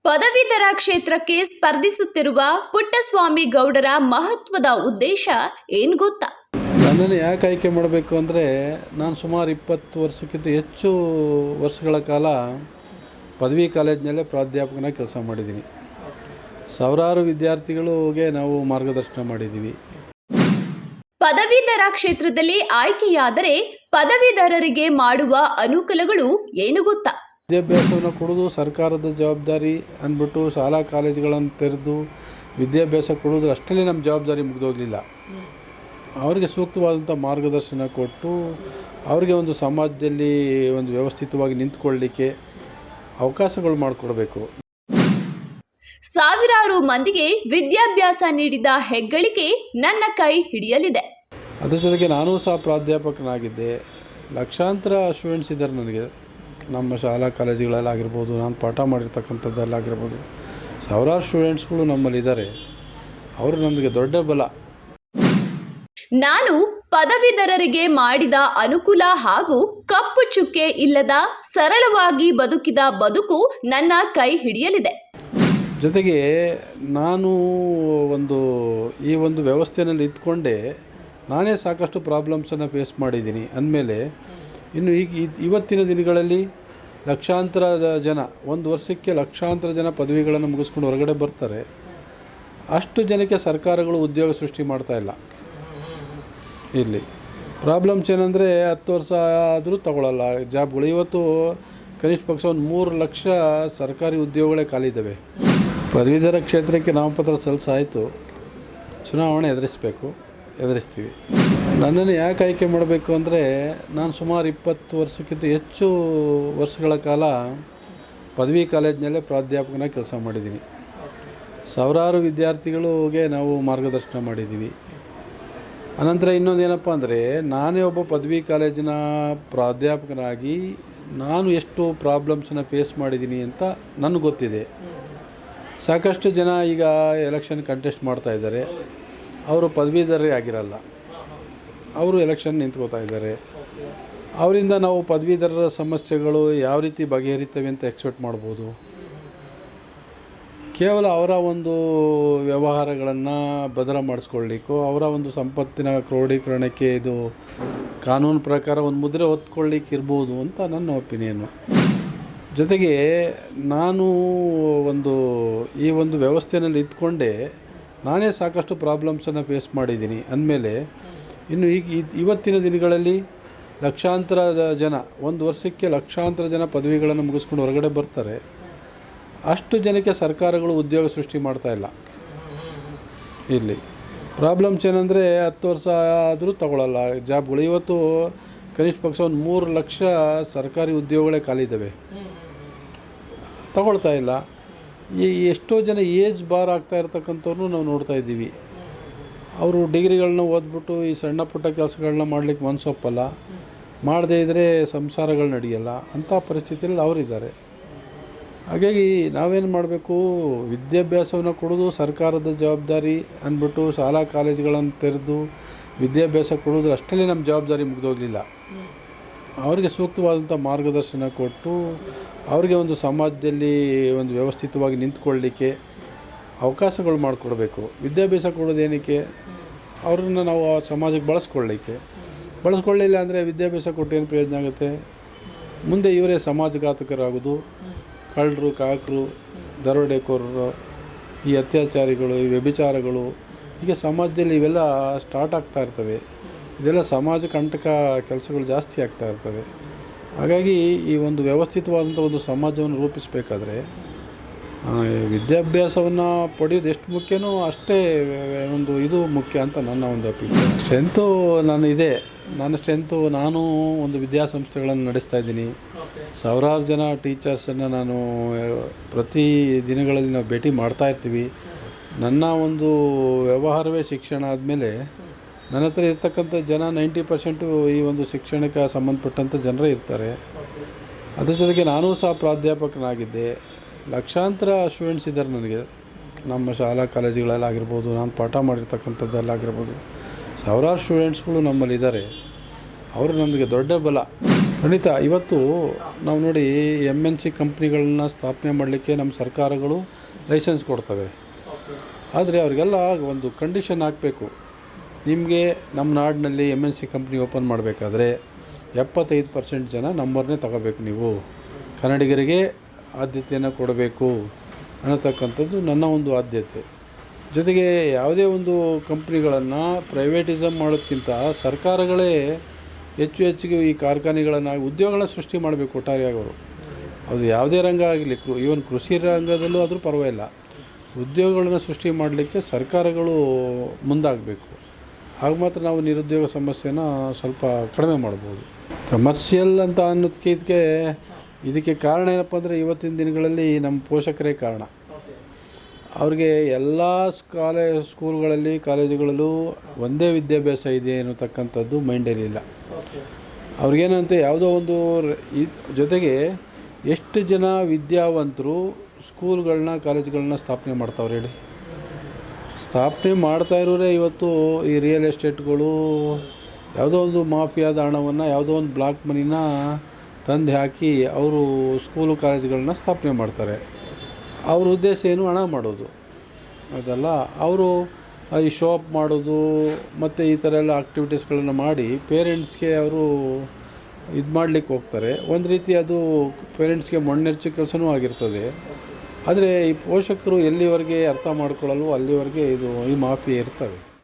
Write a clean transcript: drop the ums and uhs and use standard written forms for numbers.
ಪದವೀಧರ ಕ್ಷೇತ್ರಕ್ಕೆ ಸ್ಪರ್ಧಿಸುತ್ತಿರುವ ಪುಟ್ಟಸ್ವಾಮಿ ಗೌಡರ ಮಹತ್ವದ ಉದ್ದೇಶ ಏನು ಗೊತ್ತಾ? ನನ್ನನ್ನು ಯಾಕೆ ಆಯ್ಕೆ ಮಾಡಬೇಕು ಅಂದರೆ, ನಾನು ಸುಮಾರು 20 ವರ್ಷಕ್ಕಿಂತ ಹೆಚ್ಚು ವರ್ಷಗಳ ಕಾಲ ಪದವಿ ಕಾಲೇಜಿನಲ್ಲೇ ಪ್ರಾಧ್ಯಾಪಕನಾಗಿ ಕೆಲಸ ಮಾಡಿದ್ದೀನಿ. ಸಾವಿರಾರು ವಿದ್ಯಾರ್ಥಿಗಳಿಗೆ ನಾವು ಮಾರ್ಗದರ್ಶನ ಮಾಡಿದ್ದೀವಿ. ಪದವೀಧರ ಕ್ಷೇತ್ರದಲ್ಲಿ ಆಯ್ಕೆಯಾದರೆ ಪದವೀಧರರಿಗೆ ಮಾಡುವ ಅನುಕೂಲಗಳು ಏನು ಗೊತ್ತಾ? ವಿದ್ಯಾಭ್ಯಾಸವನ್ನು ಕೊಡೋದು ಸರ್ಕಾರದ ಜವಾಬ್ದಾರಿ ಅಂದ್ಬಿಟ್ಟು ಶಾಲಾ ಕಾಲೇಜುಗಳನ್ನು ತೆರೆದು ವಿದ್ಯಾಭ್ಯಾಸ ಕೊಡೋದು ಅಷ್ಟೇ ನಮ್ಮ ಜವಾಬ್ದಾರಿ ಮುಗಿದೋಗಲಿಲ್ಲ. ಅವರಿಗೆ ಸೂಕ್ತವಾದಂಥ ಮಾರ್ಗದರ್ಶನ ಕೊಟ್ಟು ಅವರಿಗೆ ಒಂದು ಸಮಾಜದಲ್ಲಿ ಒಂದು ವ್ಯವಸ್ಥಿತವಾಗಿ ನಿಂತ್ಕೊಳ್ಳಲಿಕ್ಕೆ ಅವಕಾಶಗಳು ಮಾಡಿಕೊಡ್ಬೇಕು. ಸಾವಿರಾರು ಮಂದಿಗೆ ವಿದ್ಯಾಭ್ಯಾಸ ನೀಡಿದ ಹೆಗ್ಗಳಿಕೆ ನನ್ನ ಕೈ ಹಿಡಿಯಲಿದೆ. ಅದರ ಜೊತೆಗೆ ನಾನೂ ಸಹ ಪ್ರಾಧ್ಯಾಪಕನಾಗಿದ್ದೆ. ಲಕ್ಷಾಂತರ ಸ್ಟೂಡೆಂಟ್ಸ್ ಇದ್ದಾರೆ ನನಗೆ, ನಮ್ಮ ಶಾಲಾ ಕಾಲೇಜುಗಳಲ್ಲಾಗಿರ್ಬೋದು, ನಾನು ಪಾಠ ಮಾಡಿರ್ತಕ್ಕಂಥದ್ದಲ್ಲಾಗಿರ್ಬೋದು, ಸಾವಿರಾರು ಸ್ಟೂಡೆಂಟ್ಸ್ಗಳು ನಮ್ಮಲ್ಲಿದ್ದಾರೆ. ಅವರು ನನಗೆ ದೊಡ್ಡ ಬಲ. ನಾನು ಪದವೀಧರರಿಗೆ ಮಾಡಿದ ಅನುಕೂಲ ಹಾಗೂ ಕಪ್ಪು ಚುಕ್ಕೆ ಇಲ್ಲದ ಸರಳವಾಗಿ ಬದುಕಿದ ಬದುಕು ನನ್ನ ಕೈ ಹಿಡಿಯಲಿದೆ. ಜೊತೆಗೆ ನಾನು ಈ ಒಂದು ವ್ಯವಸ್ಥೆಯಲ್ಲಿ ಇದ್ಕೊಂಡೆ ನಾನೇ ಸಾಕಷ್ಟು ಪ್ರಾಬ್ಲಮ್ಸನ್ನು ಫೇಸ್ ಮಾಡಿದ್ದೀನಿ. ಅಂದಮೇಲೆ ಇನ್ನು ಇವತ್ತಿನ ದಿನಗಳಲ್ಲಿ ಲಕ್ಷಾಂತರ ಜನ, ಒಂದು ವರ್ಷಕ್ಕೆ ಲಕ್ಷಾಂತರ ಜನ ಪದವಿಗಳನ್ನು ಮುಗಿಸ್ಕೊಂಡು ಹೊರಗಡೆ ಬರ್ತಾರೆ. ಅಷ್ಟು ಜನಕ್ಕೆ ಸರ್ಕಾರಗಳು ಉದ್ಯೋಗ ಸೃಷ್ಟಿ ಮಾಡ್ತಾಯಿಲ್ಲ. ಇಲ್ಲಿ ಪ್ರಾಬ್ಲಮ್ಸ್ ಏನಂದರೆ 10 ವರ್ಷ ಆದರೂ ತಗೊಳ್ಳಲ್ಲ ಜಾಬ್ಗಳು. ಇವತ್ತು ಕನಿಷ್ಠ ಪಕ್ಷ ಒಂದು 3 ಲಕ್ಷ ಸರ್ಕಾರಿ ಉದ್ಯೋಗಗಳೇ ಖಾಲಿ ಇದ್ದಾವೆ. ಪದವೀಧರ ಕ್ಷೇತ್ರಕ್ಕೆ ನಾಮಪತ್ರ ಸಲ್ಲಿಸಾಯಿತು, ಚುನಾವಣೆ ಎದುರಿಸ್ತೀವಿ. ನನ್ನನ್ನು ಯಾಕೆ ಆಯ್ಕೆ ಮಾಡಬೇಕು ಅಂದರೆ, ನಾನು ಸುಮಾರು 20 ವರ್ಷಕ್ಕಿಂತ ಹೆಚ್ಚು ವರ್ಷಗಳ ಕಾಲ ಪದವಿ ಕಾಲೇಜಿನಲ್ಲೇ ಪ್ರಾಧ್ಯಾಪಕನಾಗಿ ಕೆಲಸ ಮಾಡಿದ್ದೀನಿ. ಸಾವಿರಾರು ವಿದ್ಯಾರ್ಥಿಗಳಿಗೆ ನಾವು ಮಾರ್ಗದರ್ಶನ ಮಾಡಿದ್ದೀವಿ. ಅನಂತರ ಇನ್ನೊಂದೇನಪ್ಪ ಅಂದರೆ, ನಾನೇ ಒಬ್ಬ ಪದವಿ ಕಾಲೇಜಿನ ಪ್ರಾಧ್ಯಾಪಕನಾಗಿ ನಾನು ಎಷ್ಟು ಪ್ರಾಬ್ಲಮ್ಸನ್ನು ಫೇಸ್ ಮಾಡಿದ್ದೀನಿ ಅಂತ ನನಗೆ ಗೊತ್ತಿದೆ. ಸಾಕಷ್ಟು ಜನ ಈಗ ಎಲೆಕ್ಷನ್ ಕಂಟೆಸ್ಟ್ ಮಾಡ್ತಾಯಿದ್ದಾರೆ. ಅವರು ಪದವೀಧರೇ ಆಗಿರಲ್ಲ, ಅವರು ಎಲೆಕ್ಷನ್ ನಿಂತ್ಕೋತಾ ಇದ್ದಾರೆ. ಅವರಿಂದ ನಾವು ಪದವೀಧರರ ಸಮಸ್ಯೆಗಳು ಯಾವ ರೀತಿ ಬಗೆಹರಿತವೆ ಅಂತ ಎಕ್ಸ್ಪೆಕ್ಟ್ ಮಾಡ್ಬೋದು. ಕೇವಲ ಅವರ ಒಂದು ವ್ಯವಹಾರಗಳನ್ನು ಭದ್ರ ಮಾಡಿಸ್ಕೊಳ್ಳಿಕ್ಕೋ, ಅವರ ಒಂದು ಸಂಪತ್ತಿನ ಕ್ರೋಢೀಕರಣಕ್ಕೆ ಇದು ಕಾನೂನು ಪ್ರಕಾರ ಒಂದು ಮುದ್ರೆ ಹೊತ್ಕೊಳ್ಳಿಕ್ಕೆ ಇರ್ಬೋದು ಅಂತ ನನ್ನ ಒಪಿನಿಯನ್ನು. ಜೊತೆಗೆ ನಾನು ಈ ಒಂದು ವ್ಯವಸ್ಥೆಯಲ್ಲಿ ಇದ್ಕೊಂಡೆ ನಾನೇ ಸಾಕಷ್ಟು ಪ್ರಾಬ್ಲಮ್ಸನ್ನು ಫೇಸ್ ಮಾಡಿದ್ದೀನಿ. ಅಂದಮೇಲೆ ಇನ್ನು ಇವತ್ತಿನ ದಿನಗಳಲ್ಲಿ ಲಕ್ಷಾಂತರ ಜನ, ಒಂದು ವರ್ಷಕ್ಕೆ ಲಕ್ಷಾಂತರ ಜನ ಪದವಿಗಳನ್ನು ಮುಗಿಸ್ಕೊಂಡು ಹೊರಗಡೆ ಬರ್ತಾರೆ. ಅಷ್ಟು ಜನಕ್ಕೆ ಸರ್ಕಾರಗಳು ಉದ್ಯೋಗ ಸೃಷ್ಟಿ ಮಾಡ್ತಾಯಿಲ್ಲ. ಇಲ್ಲಿ ಪ್ರಾಬ್ಲಮ್ಸ್ ಏನಂದರೆ 10 ವರ್ಷ ಆದರೂ ತಗೊಳ್ಳಲ್ಲ ಜಾಬ್ಗಳು. ಇವತ್ತು ಕನಿಷ್ಠ ಪಕ್ಷ ಒಂದು 3 ಲಕ್ಷ ಸರ್ಕಾರಿ ಉದ್ಯೋಗಗಳೇ ಖಾಲಿ ಇದ್ದಾವೆ, ತಗೊಳ್ತಾ ಇಲ್ಲ. ಎಷ್ಟೋ ಜನ ಏಜ್ ಬಾರ್ ಆಗ್ತಾ ಇರ್ತಕ್ಕಂಥವ್ರನ್ನೂ ನಾವು ನೋಡ್ತಾ ಇದ್ದೀವಿ. ಅವರು ಡಿಗ್ರಿಗಳನ್ನ ಓದ್ಬಿಟ್ಟು ಈ ಸಣ್ಣ ಪುಟ್ಟ ಕೆಲಸಗಳನ್ನ ಮಾಡಲಿಕ್ಕೆ ಮನಸ್ಸೊಪ್ಪಲ್ಲ, ಮಾಡದೇ ಇದ್ದರೆ ಸಂಸಾರಗಳು ನಡೆಯಲ್ಲ. ಅಂಥ ಪರಿಸ್ಥಿತಿಯಲ್ಲಿ ಅವರಿದ್ದಾರೆ. ಹಾಗಾಗಿ ನಾವೇನು ಮಾಡಬೇಕು, ವಿದ್ಯಾಭ್ಯಾಸವನ್ನು ಕೊಡೋದು ಸರ್ಕಾರದ ಜವಾಬ್ದಾರಿ ಅಂದ್ಬಿಟ್ಟು ಶಾಲಾ ಕಾಲೇಜುಗಳನ್ನು ತೆರೆದು ವಿದ್ಯಾಭ್ಯಾಸ ಕೊಡೋದು ಅಷ್ಟೇ ನಮ್ಮ ಜವಾಬ್ದಾರಿ ಮುಗಿದೋಗಲಿಲ್ಲ. ಅವರಿಗೆ ಸೂಕ್ತವಾದಂಥ ಮಾರ್ಗದರ್ಶನ ಕೊಟ್ಟು ಅವರಿಗೆ ಒಂದು ಸಮಾಜದಲ್ಲಿ ಒಂದು ವ್ಯವಸ್ಥಿತವಾಗಿ ನಿಂತ್ಕೊಳ್ಳಲಿಕ್ಕೆ ಅವಕಾಶಗಳು ಮಾಡಿಕೊಡ್ಬೇಕು. ವಿದ್ಯಾಭ್ಯಾಸ ಕೊಡೋದೇನಕ್ಕೆ, ಅವ್ರನ್ನ ನಾವು ಆ ಸಮಾಜಕ್ಕೆ ಬಳಸ್ಕೊಳ್ಳಿಲ್ಲ ಅಂದರೆ ವಿದ್ಯಾಭ್ಯಾಸ ಕೊಟ್ಟು ಏನು ಪ್ರಯೋಜನ ಆಗುತ್ತೆ? ಮುಂದೆ ಇವರೇ ಸಮಾಜಘಾತಕರಾಗೋದು, ಕಳ್ಳರು, ಕಾಕರು, ದರೋಡೆಕೋರರು, ಈ ಅತ್ಯಾಚಾರಿಗಳು, ಈ ವ್ಯಭಿಚಾರಗಳು, ಹೀಗೆ ಸಮಾಜದಲ್ಲಿ ಇವೆಲ್ಲ ಸ್ಟಾರ್ಟ್ ಆಗ್ತಾ ಇರ್ತವೆ. ಇದೆಲ್ಲ ಸಮಾಜ ಕಂಟಕ ಕೆಲಸಗಳು ಜಾಸ್ತಿ ಆಗ್ತಾ ಇರ್ತವೆ. ಹಾಗಾಗಿ ಈ ಒಂದು ವ್ಯವಸ್ಥಿತವಾದಂಥ ಒಂದು ಸಮಾಜವನ್ನು ರೂಪಿಸಬೇಕಾದ್ರೆ ವಿದ್ಯಾಭ್ಯಾಸವನ್ನು ಪಡೆಯೋದು ಎಷ್ಟು ಮುಖ್ಯನೋ ಅಷ್ಟೇ ಇದು ಮುಖ್ಯ ಅಂತ ನನ್ನ ಒಂದು ಅಭಿಪ್ರಾಯ. ಸ್ಟ್ರೆಂತು ನನ್ನ ಸ್ಟ್ರೆಂತು, ನಾನು ಒಂದು ವಿದ್ಯಾಸಂಸ್ಥೆಗಳನ್ನು ನಡೆಸ್ತಾ ಇದ್ದೀನಿ. ಸಾವಿರಾರು ಜನ ಟೀಚರ್ಸನ್ನು ನಾನು ಪ್ರತಿ ದಿನಗಳಲ್ಲಿ ನಾವು ಭೇಟಿ ಮಾಡ್ತಾ ಇರ್ತೀವಿ. ನನ್ನ ಒಂದು ವ್ಯವಹಾರವೇ ಶಿಕ್ಷಣ ಆದಮೇಲೆ ನನ್ನ ಹತ್ರ ಇರ್ತಕ್ಕಂಥ ಜನ 90% ಈ ಒಂದು ಶಿಕ್ಷಣಕ್ಕೆ ಸಂಬಂಧಪಟ್ಟಂಥ ಜನರೇ ಇರ್ತಾರೆ. ಅದ್ರ ಜೊತೆಗೆ ನಾನೂ ಸಹ ಪ್ರಾಧ್ಯಾಪಕನಾಗಿದ್ದೆ. ಲಕ್ಷಾಂತರ ಸ್ಟೂಡೆಂಟ್ಸ್ ಇದ್ದಾರೆ ನನಗೆ, ನಮ್ಮ ಶಾಲಾ ಕಾಲೇಜುಗಳಲ್ಲಾಗಿರ್ಬೋದು, ನಾನು ಪಾಠ ಮಾಡಿರ್ತಕ್ಕಂಥದ್ದಲ್ಲಾಗಿರ್ಬೋದು, ಸಾವಿರಾರು ಸ್ಟೂಡೆಂಟ್ಸ್ಗಳು ನಮ್ಮಲ್ಲಿದ್ದಾರೆ. ಅವರು ನನಗೆ ದೊಡ್ಡ ಬಲ. ಖಂಡಿತ. ಇವತ್ತು ನಾವು ನೋಡಿ MNC ಕಂಪ್ನಿಗಳನ್ನ ಸ್ಥಾಪನೆ ಮಾಡಲಿಕ್ಕೆ ನಮ್ಮ ಸರ್ಕಾರಗಳು ಲೈಸೆನ್ಸ್ ಕೊಡ್ತವೆ. ಆದರೆ ಅವರಿಗೆಲ್ಲ ಒಂದು ಕಂಡೀಷನ್ ಹಾಕಬೇಕು. ನಿಮಗೆ ನಮ್ಮ ನಾಡಿನಲ್ಲಿ MNC ಕಂಪ್ನಿ ಓಪನ್ ಮಾಡಬೇಕಾದ್ರೆ 75% ಜನ ನಮ್ಮವ್ರನ್ನೇ ತಗೋಬೇಕು, ನೀವು ಕನ್ನಡಿಗರಿಗೆ ಆದ್ಯತೆಯನ್ನು ಕೊಡಬೇಕು ಅನ್ನತಕ್ಕಂಥದ್ದು ನನ್ನ ಒಂದು ಆದ್ಯತೆ. ಜೊತೆಗೆ ಯಾವುದೇ ಒಂದು ಕಂಪ್ನಿಗಳನ್ನು ಪ್ರೈವೇಟಿಸಮ್ ಮಾಡೋದಕ್ಕಿಂತ ಸರ್ಕಾರಗಳೇ ಹೆಚ್ಚಿಗೆ ಈ ಕಾರ್ಖಾನೆಗಳನ್ನು ಉದ್ಯೋಗಗಳನ್ನ ಸೃಷ್ಟಿ ಮಾಡಬೇಕು ಒಟ್ಟಾರೆಯಾಗಿ. ಅದು ಯಾವುದೇ ರಂಗ ಆಗಲಿ, ಈವನ್ ಕೃಷಿ ರಂಗದಲ್ಲೂ ಆದರೂ ಪರವಾಗಿಲ್ಲ, ಉದ್ಯೋಗಗಳನ್ನು ಸೃಷ್ಟಿ ಮಾಡಲಿಕ್ಕೆ ಸರ್ಕಾರಗಳು ಮುಂದಾಗಬೇಕು. ಆಗ ಮಾತ್ರ ನಾವು ನಿರುದ್ಯೋಗ ಸಮಸ್ಯೆನ ಸ್ವಲ್ಪ ಕಡಿಮೆ ಮಾಡ್ಬೋದು. ಕಮರ್ಷಿಯಲ್ ಅಂತ ಅನ್ನೋದಕ್ಕೆ ಇದಕ್ಕೆ ಕಾರಣ ಏನಪ್ಪ ಅಂದರೆ, ಇವತ್ತಿನ ದಿನಗಳಲ್ಲಿ ನಮ್ಮ ಪೋಷಕರೇ ಕಾರಣ. ಅವ್ರಿಗೆ ಎಲ್ಲ ಸ್ಕೂಲ್ಗಳಲ್ಲಿ ಕಾಲೇಜುಗಳಲ್ಲೂ ಒಂದೇ ವಿದ್ಯಾಭ್ಯಾಸ ಇದೆ ಅನ್ನತಕ್ಕಂಥದ್ದು ಮೈಂಡಲ್ಲಿಲ್ಲ. ಅವ್ರಿಗೇನಂತೆ ಯಾವುದೋ ಒಂದು ಜೊತೆಗೆ ಎಷ್ಟು ಜನ ವಿದ್ಯಾವಂತರು ಸ್ಕೂಲ್ಗಳನ್ನ ಕಾಲೇಜುಗಳನ್ನ ಸ್ಥಾಪನೆ ಮಾಡ್ತಾವ್ರು ಹೇಳಿ. ಸ್ಥಾಪನೆ ಮಾಡ್ತಾ ಇರೋರೇ ಇವತ್ತು ಈ ರಿಯಲ್ ಎಸ್ಟೇಟ್ಗಳು ಯಾವುದೋ ಒಂದು ಮಾಫಿಯಾದ ಹಣವನ್ನು, ಯಾವುದೋ ಒಂದು ಬ್ಲಾಕ್ ಮನಿನ ತಂದು ಹಾಕಿ ಅವರು ಸ್ಕೂಲು ಕಾಲೇಜುಗಳನ್ನ ಸ್ಥಾಪನೆ ಮಾಡ್ತಾರೆ. ಅವ್ರ ಉದ್ದೇಶ ಏನು? ಹಣ ಮಾಡೋದು. ಅದಲ್ಲ, ಅವರು ಈ ಶೋ ಅಪ್ ಮಾಡೋದು ಮತ್ತು ಈ ಥರ ಎಲ್ಲ ಆ್ಯಕ್ಟಿವಿಟೀಸ್ಗಳನ್ನು ಮಾಡಿ ಪೇರೆಂಟ್ಸ್ಗೆ ಅವರು ಇದು ಮಾಡಲಿಕ್ಕೆ ಹೋಗ್ತಾರೆ. ಒಂದು ರೀತಿ ಅದು ಪೇರೆಂಟ್ಸ್ಗೆ ಮಣ್ಣೆರ್ಚೋ ಕೆಲಸನೂ ಆಗಿರ್ತದೆ. ಆದರೆ ಈ ಪೋಷಕರು ಎಲ್ಲಿವರೆಗೆ ಅರ್ಥ ಮಾಡ್ಕೊಳ್ಳಲ್ವೋ ಅಲ್ಲಿವರೆಗೆ ಈ ಮಾಫಿಯಾ ಇರ್ತವೆ.